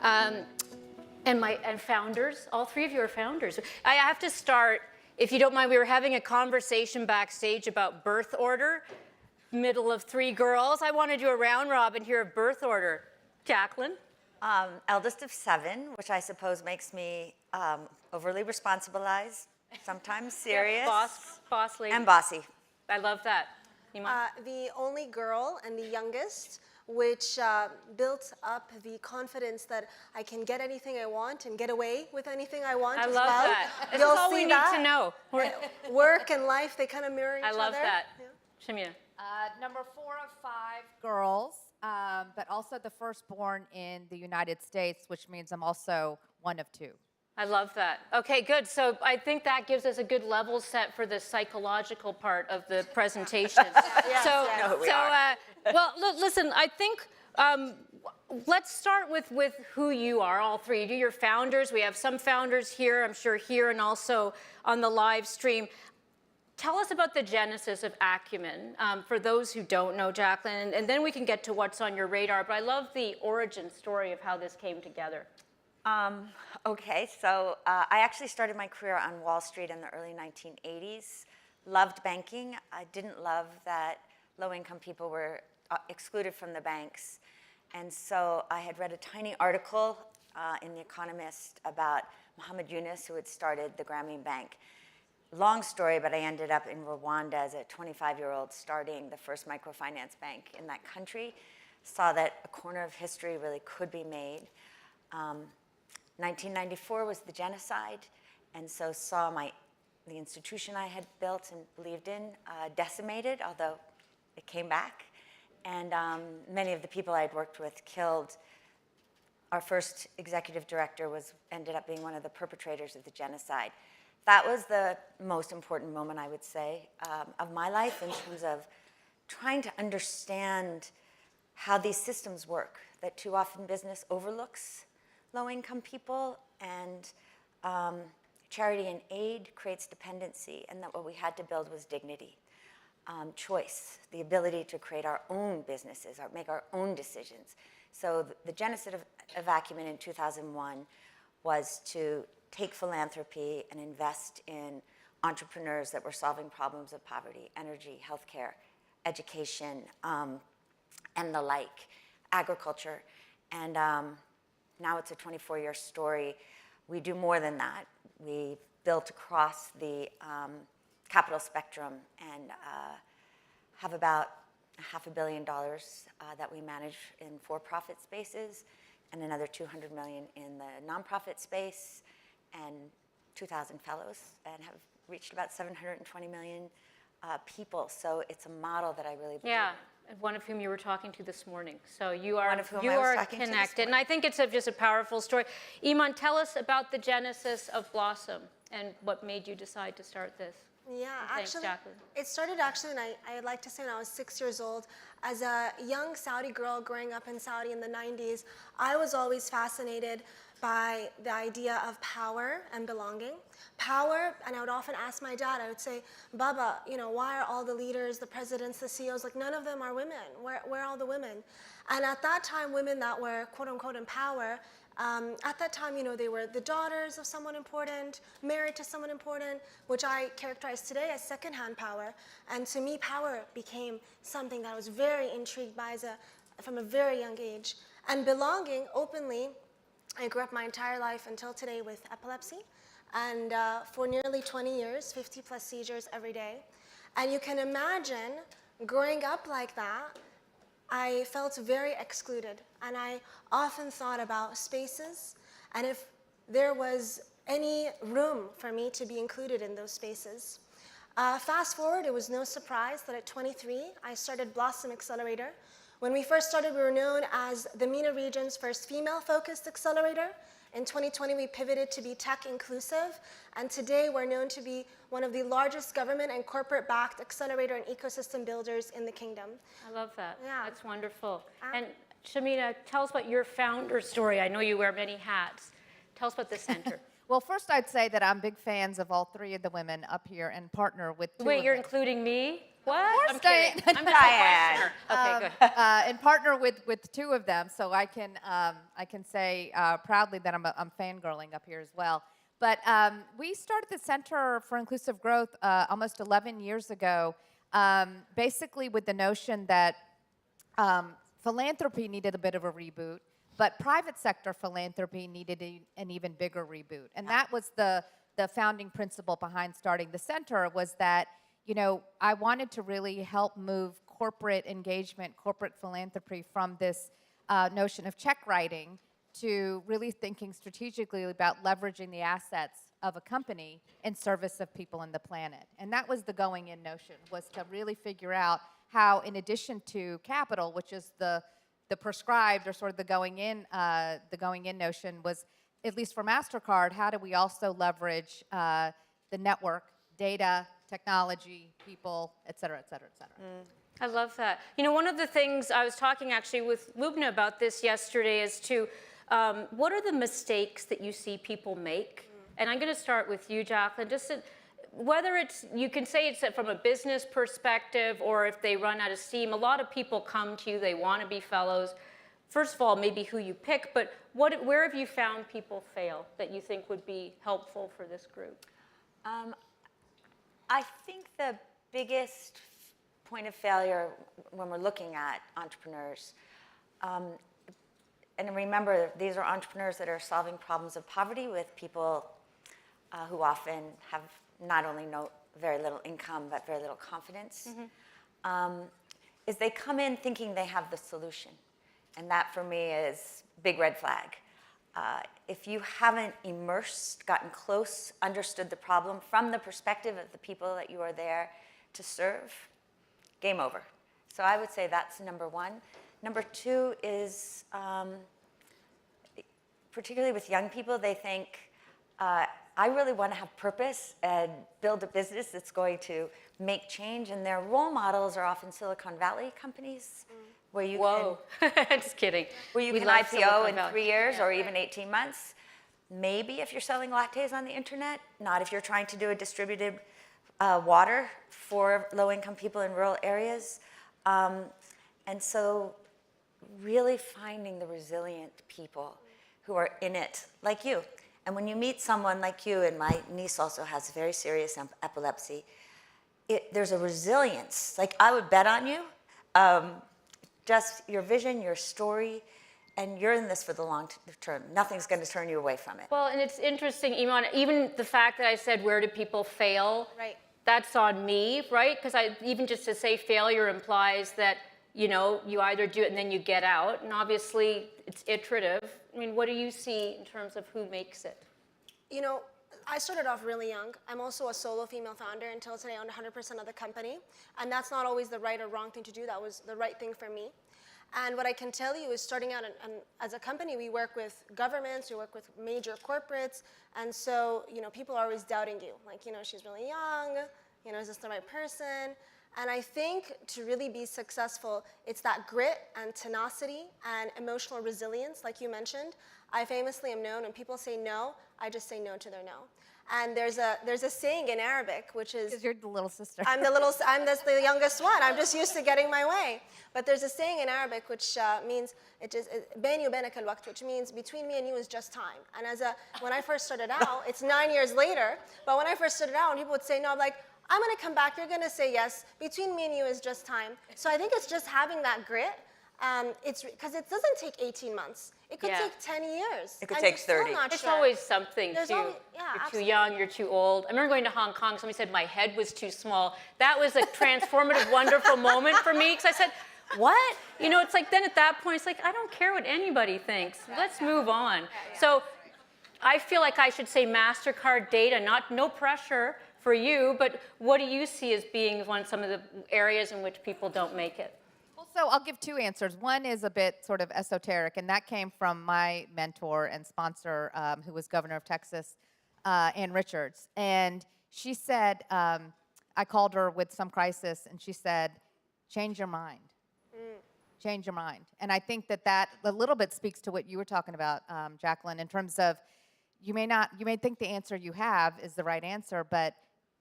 And founders, all three of you are founders. I have to start, if you don't mind, we were having a conversation backstage about birth order, middle of three girls. I want to do a round robin here of birth order. Jacqueline? Eldest of 7, which I suppose makes me overly responsibilized, sometimes serious. Boss lady. And bossy. I love that. The only girl and the youngest, which built up the confidence that I can get anything I want and get away with anything I want as well. I love that. This is all we need to know. Work and life, they kind of mirror each other. I love that. Yeah. Shamina? Number 4 of 5 girls, but also the firstborn in the United States, which means I'm also one of 2. I love that. Okay, good. So I think that gives us a good level set for the psychological part of the presentation. Well, look, listen, I think let's start with who you are, all three. You're founders. We have some founders here, I'm sure here and also on the live stream. Tell us about the genesis of Acumen, for those who don't know, Jacqueline, and then we can get to what's on your radar. But I love the origin story of how this came together. Okay, so I actually started my career on Wall Street in the early 1980s. Loved banking. I didn't love that low-income people were excluded from the banks. And so I had read a tiny article in The Economist about Muhammad Yunus, who had started the Grameen Bank. Long story, but I ended up in Rwanda as a 25-year-old starting the first microfinance bank in that country. Saw that a corner of history really could be made. 1994 was the genocide, and so saw the institution I had built and believed in decimated, although it came back. And many of the people I had worked with killed. Our first executive director ended up being one of the perpetrators of the genocide. That was the most important moment, I would say, of my life in terms of trying to understand how these systems work, that too often business overlooks low-income people, and charity and aid creates dependency, and that what we had to build was dignity, choice, the ability to create our own businesses, make our own decisions. So the genesis of Acumen in 2001 was to take philanthropy and invest in entrepreneurs that were solving problems of poverty, energy, healthcare, education, and the like, agriculture. And now it's a 24-year story. We do more than that. We built across the capital spectrum and have about $500 million that we manage in for-profit spaces, and another $200 million in the nonprofit space, and 2,000 fellows, and have reached about 720 million people. So it's a model that I really believe in. One of whom you were talking to this morning. So you are connected. And I think it's just a powerful story. Iman, tell us about the genesis of Blossom and what made you decide to start this. Yeah, Thanks, actually, Jacqueline. it started actually, and I'd like to say when I was 6 years old. As a young Saudi girl growing up in Saudi in the 90s, I was always fascinated by the idea of power and belonging. Power, and I would often ask my dad, I would say, Baba, why are all the leaders, the presidents, the CEOs, like none of them are women? Where are all the women? And at that time, women that were quote unquote in power, at that time, they were the daughters of someone important, married to someone important, which I characterize today as secondhand power. And to me, power became something that I was very intrigued by from a very young age. And belonging, openly, I grew up my entire life until today with epilepsy. And for nearly 20 years, 50 plus seizures every day. And you can imagine growing up like that, I felt very excluded. And I often thought about spaces and if there was any room for me to be included in those spaces. Fast forward, it was no surprise that at 23, I started Blossom Accelerator. When we first started, we were known as the MENA region's first female-focused accelerator. In 2020, we pivoted to be tech inclusive, and today we're known to be one of the largest government and corporate-backed accelerator and ecosystem builders in the kingdom. I love that. Yeah. That's wonderful. And Shamina, tell us about your founder story. I know you wear many hats. Tell us about the center. Well, first I'd say that I'm big fans of all 3 of the women up here and partner with 2 Wait, of you're them. including me? What? I'm Diane. kidding. I'm just a Diane. questioner. Okay, good. And partner with two of them, so I can say proudly that I'm fangirling up here as well. But we started the Center for Inclusive Growth almost 11 years ago, basically with the notion that philanthropy needed a bit of a reboot, but private sector philanthropy needed an even bigger reboot. And that was the founding principle behind starting the center, was that, you know, I wanted to really help move corporate engagement, corporate philanthropy from this notion of check writing to really thinking strategically about leveraging the assets of a company in service of people and the planet. And that was the going in notion, was to really figure out how, in addition to capital, which is the prescribed or sort of the going in notion, was, at least for MasterCard, how do we also leverage the network, data, technology, people, et cetera, et cetera, et cetera. I love that. You know, one of the things I was talking actually with Lubna about this yesterday is to, what are the mistakes that you see people make? And I'm going to start with you, Jacqueline. Just whether it's, you can say it's from a business perspective or if they run out of steam. A lot of people come to you, they want to be fellows. First of all, maybe who you pick, but where have you found people fail that you think would be helpful for this group? I think the biggest point of failure when we're looking at entrepreneurs, and remember, these are entrepreneurs that are solving problems of poverty with people who often have not only very little income, but very little confidence, is they come in thinking they have the solution. And that, for me, is big red flag. If you haven't immersed, gotten close, understood the problem from the perspective of the people that you are there to serve, game over. So I would say that's number one. Number two is, particularly with young people, they think, I really want to have purpose and build a business that's going to make change. And their role models are often Silicon Valley companies, where you can Just kidding. where you We can love IPO Silicon in Valley. 3 years or even 18 months. Maybe if you're selling lattes on the internet, not if you're trying to do a distributed water for low-income people in rural areas. And so really finding the resilient people who are in it, like you. And when you meet someone like you, and my niece also has very serious epilepsy, there's a resilience. Like, I would bet on you. Just your vision, your story, and you're in this for the long term. Nothing's going to turn you away from it. Well, and it's interesting, Iman, even the fact that I said, where do people fail? Right. That's on me, right? Because even just to say failure implies that, you know, you either do it and then you get out. And obviously, it's iterative. I mean, what do you see in terms of who makes it? You know, I started off really young. I'm also a solo female founder. Until today, I own 100% of the company. And that's not always the right or wrong thing to do. That was the right thing for me. And what I can tell you is, starting out, and as a company, we work with governments, we work with major corporates. And so, you know, people are always doubting you. Like, you know, she's really young. You know, is this the right person? And I think to really be successful, it's that grit and tenacity and emotional resilience, like you mentioned. I famously am known, when people say no, I just say no to their no. And there's a saying in Arabic, which is, Because you're the little sister. I'm the youngest one. I'm just used to getting my way. But there's a saying in Arabic which means, بيني وبينك الوقت, which means between me and you is just time. And when I first started out, it's 9 years later, but when I first started out, people would say no, I'm like, I'm going to come back, you're going to say yes. Between me and you is just time. So I think it's just having that grit. It's because it doesn't take 18 months. It could take 10 years. It could and take you're still 30. not It's sure. always something, There's too. always- yeah, You're absolutely. too young, you're too old. I remember going to Hong Kong, somebody said my head was too small. That was a transformative, wonderful moment for me, because I said, what? You know, it's like, then at that point, it's like, I don't care what anybody thinks. Let's move on. So I feel like I should say MasterCard data, no pressure for you, but what do you see as being some of the areas in which people don't make it? Well, so I'll give two answers. One is a bit sort of esoteric, and that came from my mentor and sponsor, who was governor of Texas, Ann Richards. And she said, I called her with some crisis, and she said, change your mind. Change your mind. And I think that a little bit speaks to what you were talking about, Jacqueline, in terms of you may think the answer you have is the right answer, but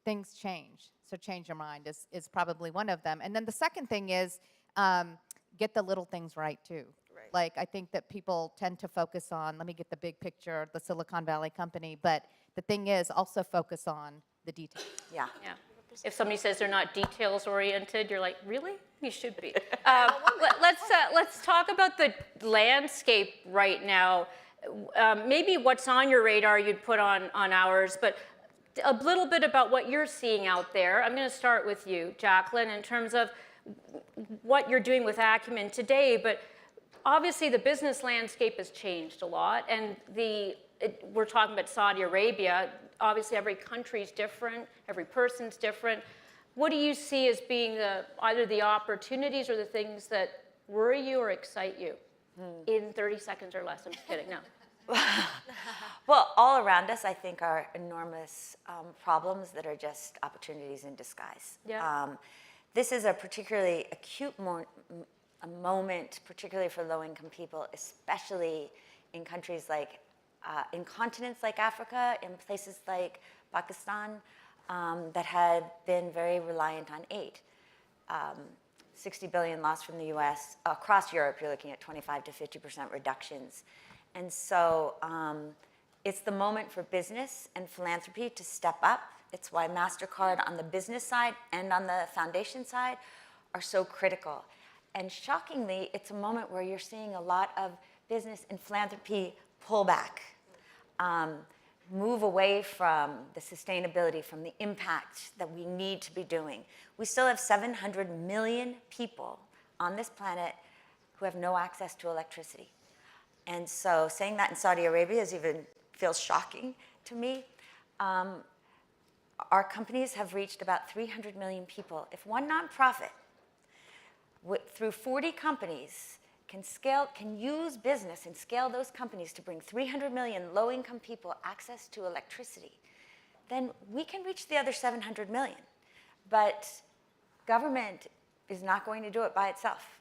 things change. So change your mind is probably one of them. And then the second thing is get the little things right too. Right. Like I think that people tend to focus on, let me get the big picture, the Silicon Valley company, but the thing is also focus on the details. Yeah. Yeah. If somebody says they're not details oriented, you're like, really? You should be. Let's talk about the landscape right now. Maybe what's on your radar you'd put on ours, but a little bit about what you're seeing out there. I'm going to start with you, Jacqueline, in terms of what you're doing with Acumen today, but obviously the business landscape has changed a lot, and we're talking about Saudi Arabia. Obviously every country's different, every person's different. What do you see as being either the opportunities or the things that worry you or excite you in 30 seconds or less? I'm just kidding, no. Well, all around us, I think, are enormous problems that are just opportunities in disguise. Yeah. This is a particularly acute a moment, particularly for low-income people, especially in countries like, in continents like Africa, in places like Pakistan, that had been very reliant on aid. 60 billion lost from the US. Across Europe, you're looking at 25 to 50% reductions. And so it's the moment for business and philanthropy to step up. It's why MasterCard on the business side and on the foundation side are so critical. And shockingly, it's a moment where you're seeing a lot of business and philanthropy pull back, move away from the sustainability, from the impact that we need to be doing. We still have 700 million people on this planet who have no access to electricity. And so saying that in Saudi Arabia feels shocking to me. Our companies have reached about 300 million people. If one nonprofit through 40 companies can use business and scale those companies to bring 300 million low-income people access to electricity, then we can reach the other 700 million. But government is not going to do it by itself.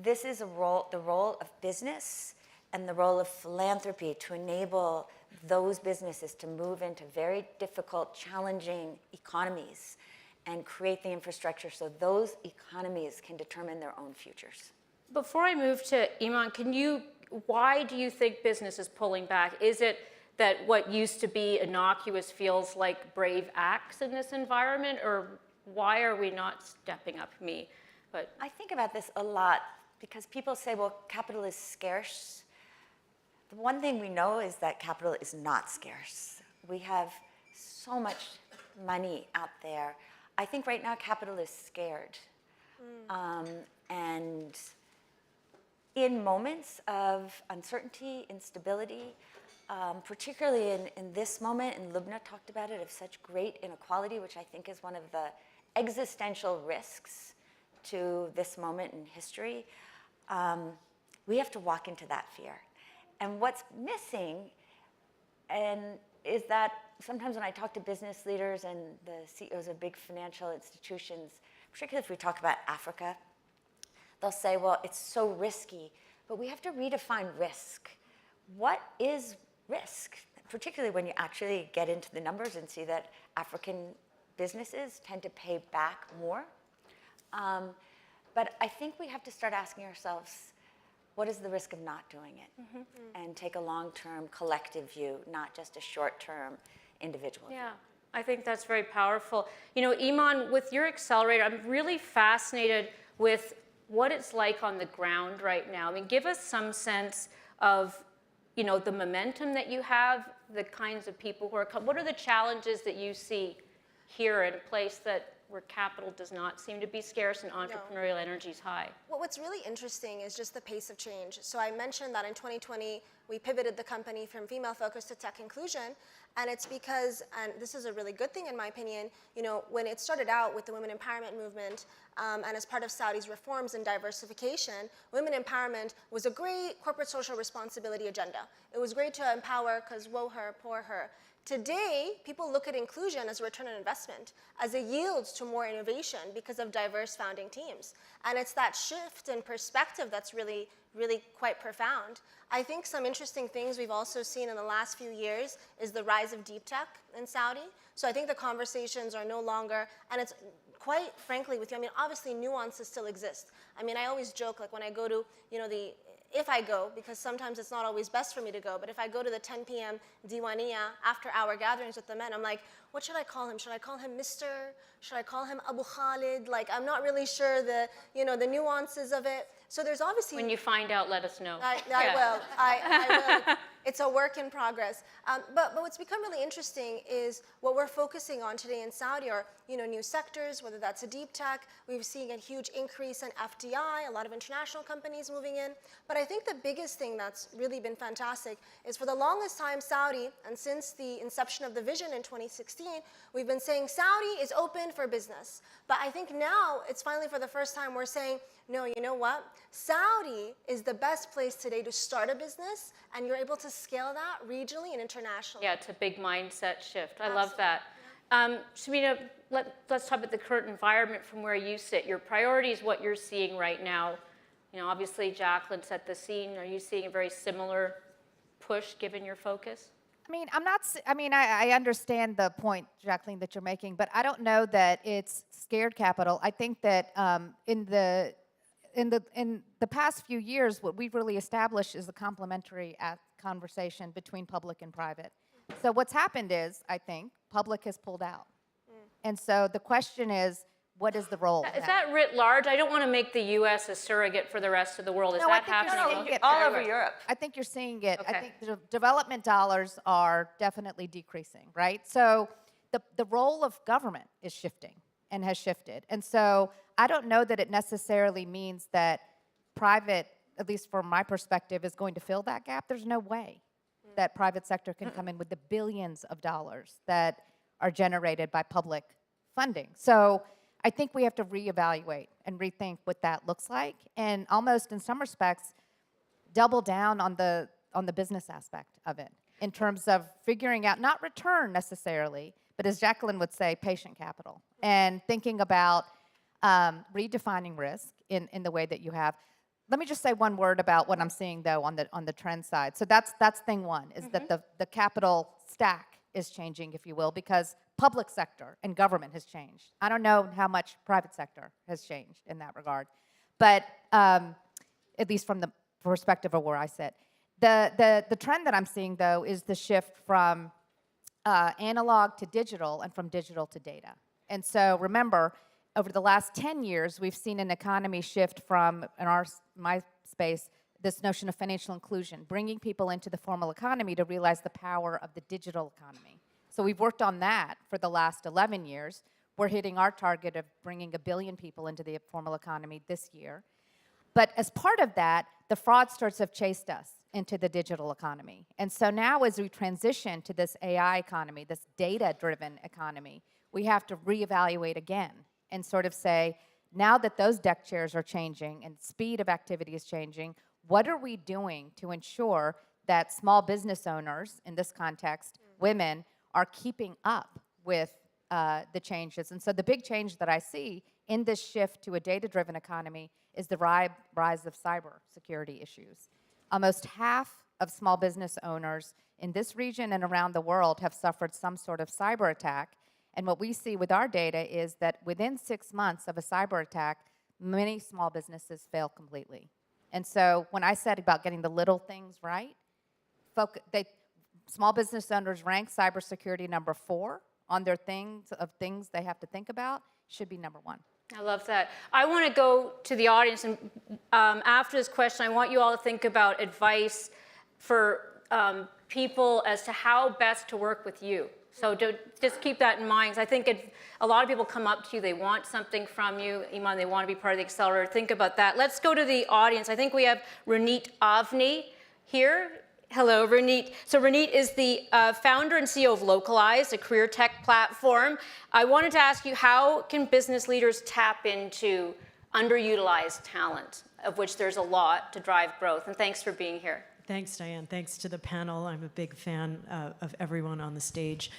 This is the role of business and the role of philanthropy to enable those businesses to move into very difficult, challenging economies and create the infrastructure so those economies can determine their own futures. Before I move to Iman, why do you think business is pulling back? Is it that what used to be innocuous feels like brave acts in this environment, or why are we not stepping up? But I think about this a lot because people say, well, capital is scarce. The one thing we know is that capital is not scarce. We have so much money out there. I think right now capital is scared. And in moments of uncertainty, instability, particularly in this moment, and Lubna talked about it, of such great inequality, which I think is one of the existential risks to this moment in history, we have to walk into that fear. And what's missing is that sometimes when I talk to business leaders and the CEOs of big financial institutions, particularly if we talk about Africa, they'll say, well, it's so risky, but we have to redefine risk. What is risk? Particularly when you actually get into the numbers and see that African businesses tend to pay back more. But I think we have to start asking ourselves, what is the risk of not doing it? And take a long-term collective view, not just a short-term individual view. yeah, I think that's very powerful. You know, Iman, with your accelerator, I'm really fascinated with what it's like on the ground right now. I mean, give us some sense of, you know, the momentum that you have, the kinds of people who are coming. What are the challenges that you see here in a place where capital does not seem to be scarce and entrepreneurial energy is high? Well, what's really interesting is just the pace of change. So I mentioned that in 2020, we pivoted the company from female focus to tech inclusion. And it's because, and this is a really good thing in my opinion, you know, when it started out with the women empowerment movement, and as part of Saudi's reforms and diversification, women empowerment was a great corporate social responsibility agenda. It was great to empower because woe her, poor her. Today, people look at inclusion as a return on investment, as it yields to more innovation because of diverse founding teams. And it's that shift in perspective that's really really quite profound. I think some interesting things we've also seen in the last few years is the rise of deep tech in Saudi. So I think the conversations are no longer, and it's quite frankly with you, I mean, obviously nuances still exist. I mean, I always joke, like when I go to, if I go, because sometimes it's not always best for me to go, but if I go to the 10 p.m. Diwaniya after hour gatherings with the men, I'm like, what should I call him? Should I call him Mr.? Should I call him Abu Khalid? Like, I'm not really sure the nuances of it. So there's obviously... When you find out, let us know. I will. I will. It's a work in progress. But what's become really interesting is what we're focusing on today in Saudi are new sectors, whether that's a deep tech. We've seen a huge increase in FDI, a lot of international companies moving in. But I think the biggest thing that's really been fantastic is for the longest time Saudi, and since the inception of the vision in 2016, we've been saying Saudi is open for business. But I think now it's finally for the first time we're saying, no, you know what? Saudi is the best place today to start a business, and you're able to scale that regionally and internationally. Yeah, it's a big mindset shift. I love that. Shamina, let's talk about the current environment from where you sit. Your priorities, what you're seeing right now. Obviously Jacqueline set the scene. Are you seeing a very similar push given your focus? I mean, I understand the point, Jacqueline, that you're making, but I don't know that it's scared capital. I think that in the past few years, what we've really established is a complementary conversation between public and private. So what's happened is, I think, public has pulled out. And so the question is, what is the role? Is that writ large? I don't want to make the U.S. a surrogate for the rest of the world. Is that happening? All over Europe. I think you're seeing it. Okay. I think the development dollars are definitely decreasing, right? So the role of government is shifting and has shifted. And so I don't know that it necessarily means that private, at least from my perspective, is going to fill that gap. There's no way that private sector can come in with the billions of dollars that are generated by public funding. So I think we have to reevaluate and rethink what that looks like, and almost in some respects double down on the business aspect of it in terms of figuring out, not return necessarily, but as Jacqueline would say, patient capital, and thinking about redefining risk in the way that you have. Let me just say one word about what I'm seeing though on the trend side. So that's thing one, is that the capital stack is changing, if you will, because public sector and government has changed. I don't know how much private sector has changed in that regard, but at least from the perspective of where I sit. The trend that I'm seeing, though, is the shift from analog to digital and from digital to data. And so remember, over the last 10 years, we've seen an economy shift from, in my space, this notion of financial inclusion, bringing people into the formal economy to realize the power of the digital economy. So we've worked on that for the last 11 years. We're hitting our target of bringing 1 billion people into the formal economy this year. But as part of that, the fraudsters have chased us into the digital economy. And so now as we transition to this AI economy, this data-driven economy, we have to reevaluate again and sort of say, now that those deck chairs are changing and speed of activity is changing, what are we doing to ensure that small business owners, in this context, women, are keeping up with the changes? And so the big change that I see in this shift to a data-driven economy is the rise of cybersecurity issues. Almost half of small business owners in this region and around the world have suffered some sort of cyber attack. And what we see with our data is that within 6 months of a cyber attack, many small businesses fail completely. And so when I said about getting the little things right, small business owners rank cybersecurity number 4 on their things they have to think about, should be number 1. I love that. I want to go to the audience, and after this question, I want you all to think about advice for people as to how best to work with you. So just keep that in mind. I think a lot of people come up to you, they want something from you, Iman, they want to be part of the accelerator. Think about that. Let's go to the audience. I think we have Ranit Avni here. Hello, Ranit. So Ranit is the founder and CEO of Localize, a career tech platform. I wanted to ask you, how can business leaders tap into underutilized talent, of which there's a lot to drive growth? And thanks for being here. Thanks, Diane. Thanks to the panel. I'm a big fan of everyone on the stage.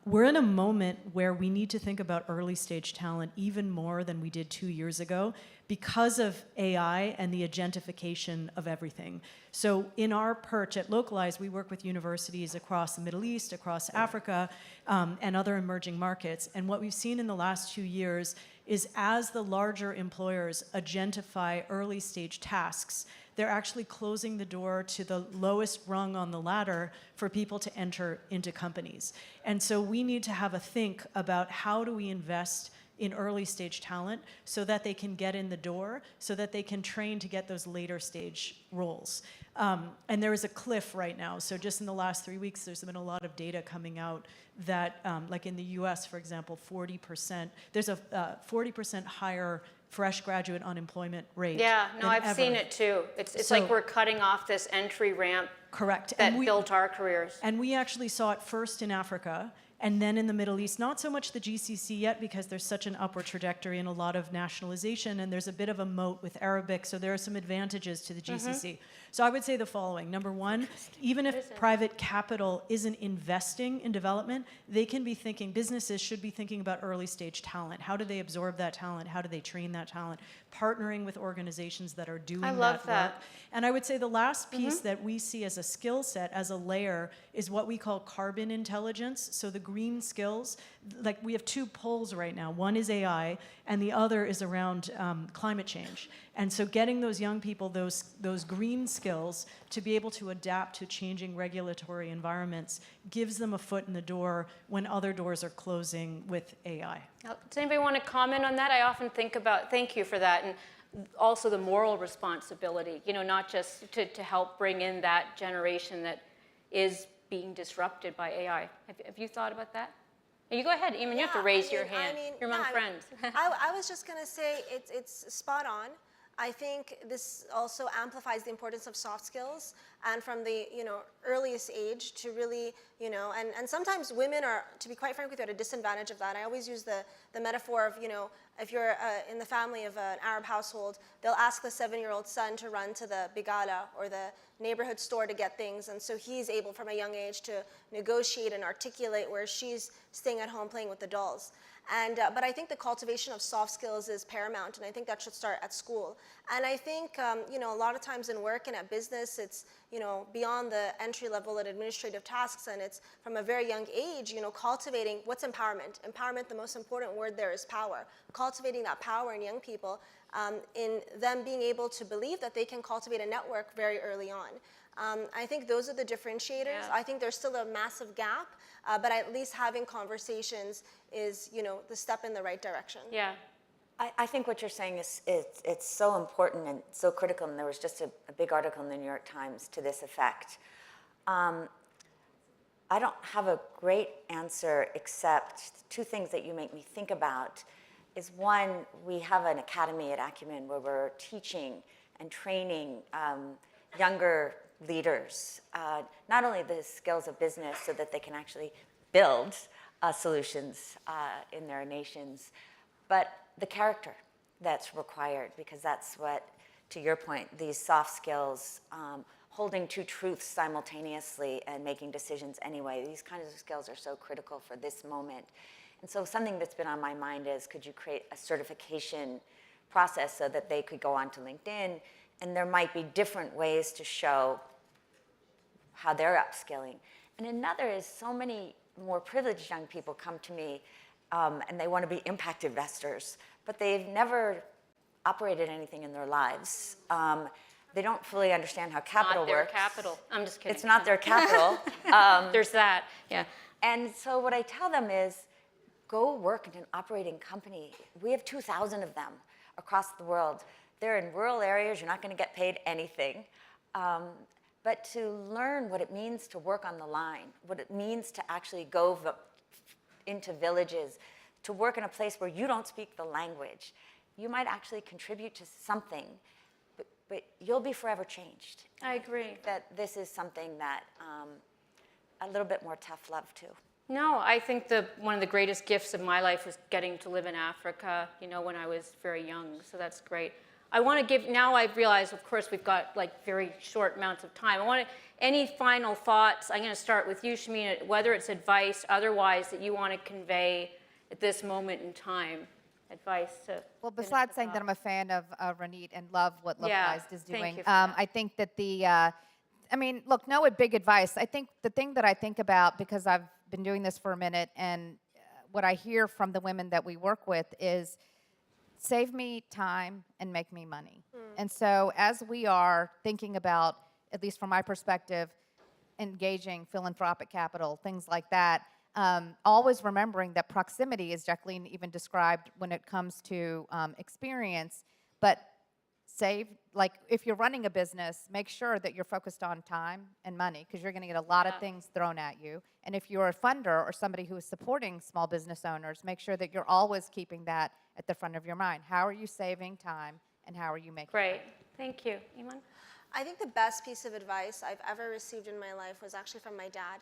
We're in a moment where we need to think about early stage talent even more than we did 2 years ago because of AI and the agentification of everything. So in our perch at Localize, we work with universities across the Middle East, across Africa, and other emerging markets. And what we've seen in the last 2 years is as the larger employers agentify early stage tasks, they're actually closing the door to the lowest rung on the ladder for people to enter into companies. And so we need to have a think about how do we invest in early stage talent so that they can get in the door, so that they can train to get those later stage roles. And there is a cliff right now. So just in the last 3 weeks, there's been a lot of data coming out that, like in the US, for example, 40%, there's a 40% higher fresh graduate unemployment rate. Yeah, no, than I've ever. seen it too. It's So- like we're cutting off this entry ramp Correct. that built our careers. And we actually saw it first in Africa and then in the Middle East, not so much the GCC yet because there's such an upward trajectory and a lot of nationalization and there's a bit of a moat with Arabic, so there are some advantages to the GCC. So I would say the following. Number one, even if private capital isn't investing in development, they can be thinking, businesses should be thinking about early stage talent. How do they absorb that talent? How do they train that talent? Partnering with organizations that are doing love that. work. And I would say the last piece that we see as a skill set, as a layer, is what we call carbon intelligence. So the green skills, like we have 2 poles right now. One is AI, and the other is around climate change. And so getting those young people those green skills to be able to adapt to changing regulatory environments gives them a foot in the door when other doors are closing with AI. Now, does anybody want to comment on that? I often think about, thank you for that, and also the moral responsibility, you know, not just to help bring in that generation that is being disrupted by AI. Have you thought about that? You go ahead, Eamon, you have to raise your hand. You're among friends. I was just going to say it's spot on. I think this also amplifies the importance of soft skills and from the earliest age to really, and sometimes women are, to be quite frank with you, at a disadvantage of that. I always use the metaphor of, if you're in the family of an Arab household, they'll ask the 7-year-old son to run to the bigala or the neighborhood store to get things, and so he's able from a young age to negotiate and articulate where she's staying at home playing with the dolls. And, but I think the cultivation of soft skills is paramount, and I think that should start at school. And I think, a lot of times in work and at business, it's, beyond the entry level and administrative tasks, and it's from a very young age, cultivating what's empowerment. Empowerment, the most important word there is power. Cultivating that power in young people, in them being able to believe that they can cultivate a network very early on. I think those are the differentiators. Yeah. I think there's still a massive gap, but at least having conversations is, the step in the right direction. Yeah. I think what you're saying is it's so important and so critical, and there was just a big article in the New York Times to this effect. I don't have a great answer except 2 things that you make me think about is one, we have an academy at Acumen where we're teaching and training younger leaders, not only the skills of business so that they can actually build solutions in their nations, but the character that's required, because that's what, to your point, these soft skills, holding 2 truths simultaneously and making decisions anyway, these kinds of skills are so critical for this moment. And so something that's been on my mind is, could you create a certification process so that they could go onto LinkedIn, and there might be different ways to show how they're upskilling. And another is so many more privileged young people come to me and they want to be impact investors, but they've never operated anything in their lives. They don't fully understand how capital works. Not their capital. I'm just kidding. It's not their capital. There's that, yeah. And so what I tell them is, go work in an operating company. We have 2,000 of them across the world. They're in rural areas. You're not going to get paid anything. But to learn what it means to work on the line, what it means to actually go into villages, to work in a place where you don't speak the language, you might actually contribute to something, but you'll be forever changed. I agree. That this is something that a little bit more tough love too. No, I think one of the greatest gifts of my life was getting to live in Africa, when I was very young. So that's great. I want to give, now I've realized, of course, we've got like very short amounts of time. I want to, any final thoughts? I'm going to start with you, Shamina, whether it's advice, otherwise, that you want to convey at this moment in time. Advice to. Well, finish besides us saying that off. I'm a fan of Ranit and love what Localized is thank doing, you for that. I think that I mean, look, no big advice. I think the thing that I think about, because I've been doing this for a minute, and what I hear from the women that we work with is, save me time and make me money. And so as we are thinking about, at least from my perspective, engaging philanthropic capital, things like that, always remembering that proximity, as Jacqueline even described when it comes to experience, but like if you're running a business, make sure that you're focused on time and money, because you're going to get a lot of things thrown at you. And if you're a funder or somebody who is supporting small business owners, make sure that you're always keeping that at the front of your mind. How are you saving time and how are you making Great. money? Thank you. Iman? I think the best piece of advice I've ever received in my life was actually from my dad.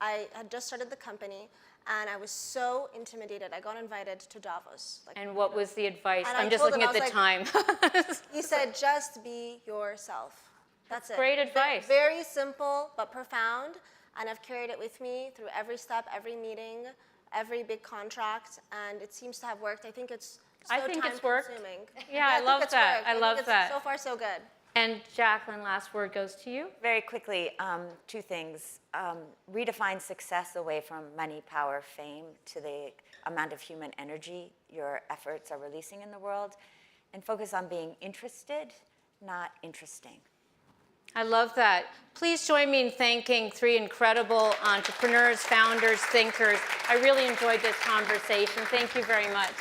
I had just started the company, and I was so intimidated. I got invited to Davos. And what was the advice? And I'm I just told looking him, at the I time. He said, just be yourself. That's it. great advice. Very simple, but profound. And I've carried it with me through every step, every meeting, every big contract, and it seems to have worked. I think it's so I think it's worked. time-consuming. Yeah, I think love it's that. worked. I think love it's that. So far, so good. And Jacqueline, last word goes to you. Very quickly, two things. Redefine success away from money, power, fame to the amount of human energy your efforts are releasing in the world. And focus on being interested, not interesting. I love that. Please join me in thanking three incredible entrepreneurs, founders, thinkers. I really enjoyed this conversation. Thank you very much.